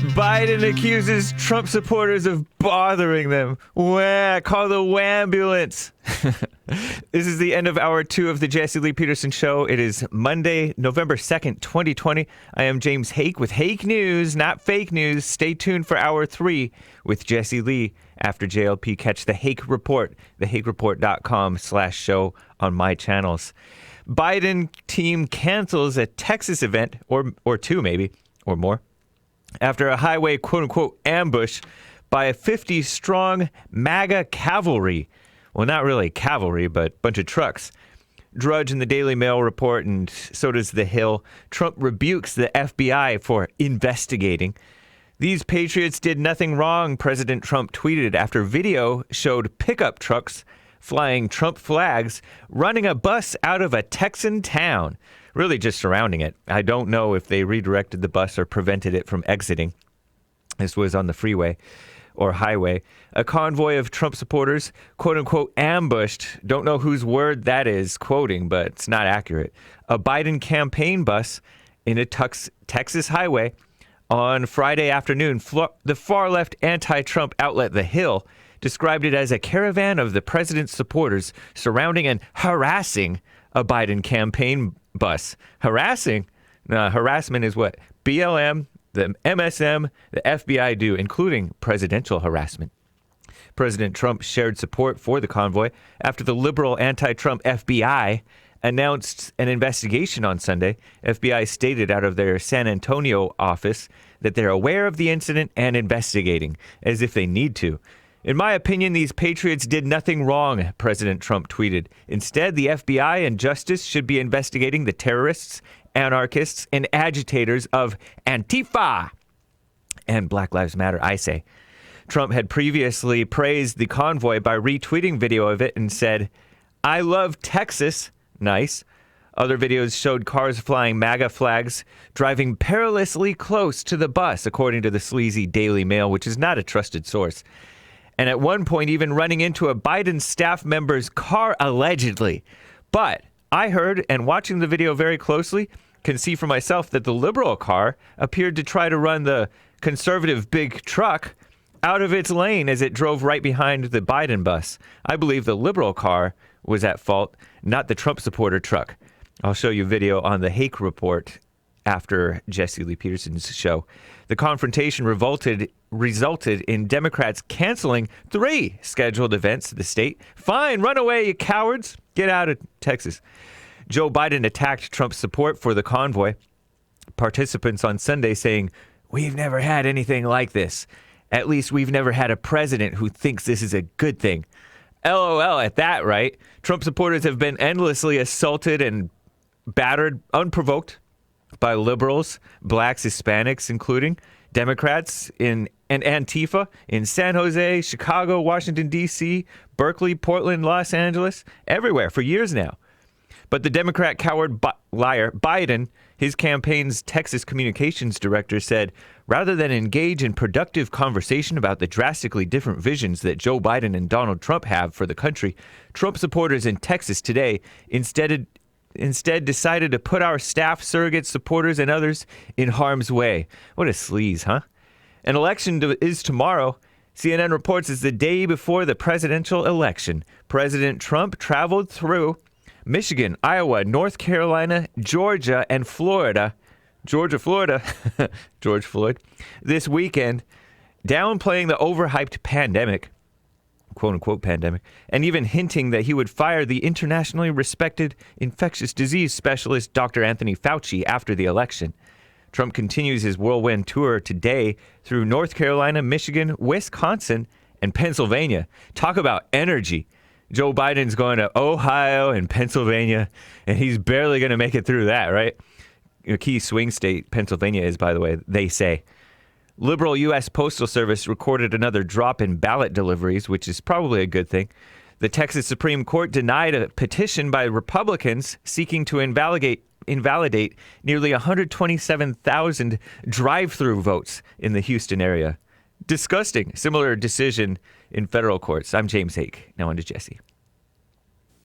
Biden accuses Trump supporters of bothering them. Wah, call the wambulance. This is the end of hour 2 of the Jesse Lee Peterson Show. It is Monday, November 2nd, 2020. I am James Hake with Hake News, not fake news. Stay tuned for hour 3 with Jesse Lee. After JLP, catch the Hake Report, thehakereport.com/show on my channels. Biden team cancels a Texas event, or two maybe, or more, after a highway quote-unquote ambush by a 50-strong MAGA cavalry. Well, not really cavalry, but a bunch of trucks. Drudge in the Daily Mail report, and so does The Hill. Trump rebukes the FBI for investigating. These patriots did nothing wrong, President Trump tweeted after video showed pickup trucks flying Trump flags running a bus out of a Texan town, really just surrounding it. I don't know if they redirected the bus or prevented it from exiting. This was on the freeway or highway. A convoy of Trump supporters, quote-unquote, ambushed. Don't know whose word that is quoting, but it's not accurate. A Biden campaign bus in a Texas highway on Friday afternoon. The far-left anti-Trump outlet The Hill described it as a caravan of the president's supporters surrounding and harassing a Biden campaign bus. Harassing? Harassment is what BLM, the MSM, the FBI do, including presidential harassment. President Trump shared support for the convoy after the liberal anti-Trump FBI announced an investigation on Sunday. FBI stated out of their San Antonio office that they're aware of the incident and investigating, as if they need to. In my opinion, these patriots did nothing wrong, President Trump tweeted. Instead, the FBI and justice should be investigating the terrorists, anarchists, and agitators of Antifa and Black Lives Matter, I say. Trump had previously praised the convoy by retweeting video of it and said, "I love Texas." Nice. Other videos showed cars flying MAGA flags, driving perilously close to the bus, according to the sleazy Daily Mail, which is not a trusted source. And at one point, even running into a Biden staff member's car, allegedly. But I heard, and watching the video very closely, can see for myself that the liberal car appeared to try to run the conservative big truck out of its lane as it drove right behind the Biden bus. I believe the liberal car was at fault, not the Trump supporter truck. I'll show you video on the Hake Report after Jesse Lee Peterson's show. The confrontation resulted in Democrats canceling 3 scheduled events to the state. Fine, run away, you cowards. Get out of Texas. Joe Biden attacked Trump's support for the convoy. Participants on Sunday saying, "We've never had anything like this. At least we've never had a president who thinks this is a good thing." LOL at that, right? Trump supporters have been endlessly assaulted and battered unprovoked by liberals, blacks, Hispanics, including Democrats and Antifa in San Jose, Chicago, Washington, D.C., Berkeley, Portland, Los Angeles, everywhere for years now. But the Democrat coward liar Biden, his campaign's Texas communications director, said, rather than engage in productive conversation about the drastically different visions that Joe Biden and Donald Trump have for the country, Trump supporters in Texas today instead decided to put our staff, surrogates, supporters, and others in harm's way. What a sleaze, huh? An election is tomorrow. CNN reports it's the day before the presidential election. President Trump traveled through Michigan, Iowa, North Carolina, Georgia, and Florida. Florida, George Floyd, this weekend, downplaying the overhyped pandemic, quote-unquote pandemic, and even hinting that he would fire the internationally respected infectious disease specialist Dr. Anthony Fauci after the election. Trump continues his whirlwind tour today through North Carolina, Michigan, Wisconsin, and Pennsylvania. Talk about energy. Joe Biden's going to Ohio and Pennsylvania, and he's barely going to make it through that, right? A key swing state, Pennsylvania is, by the way, they say. Liberal U.S. Postal Service recorded another drop in ballot deliveries, which is probably a good thing. The Texas Supreme Court denied a petition by Republicans seeking to invalidate nearly 127,000 drive-through votes in the Houston area. Disgusting. Similar decision in federal courts. I'm James Hake. Now on to Jesse.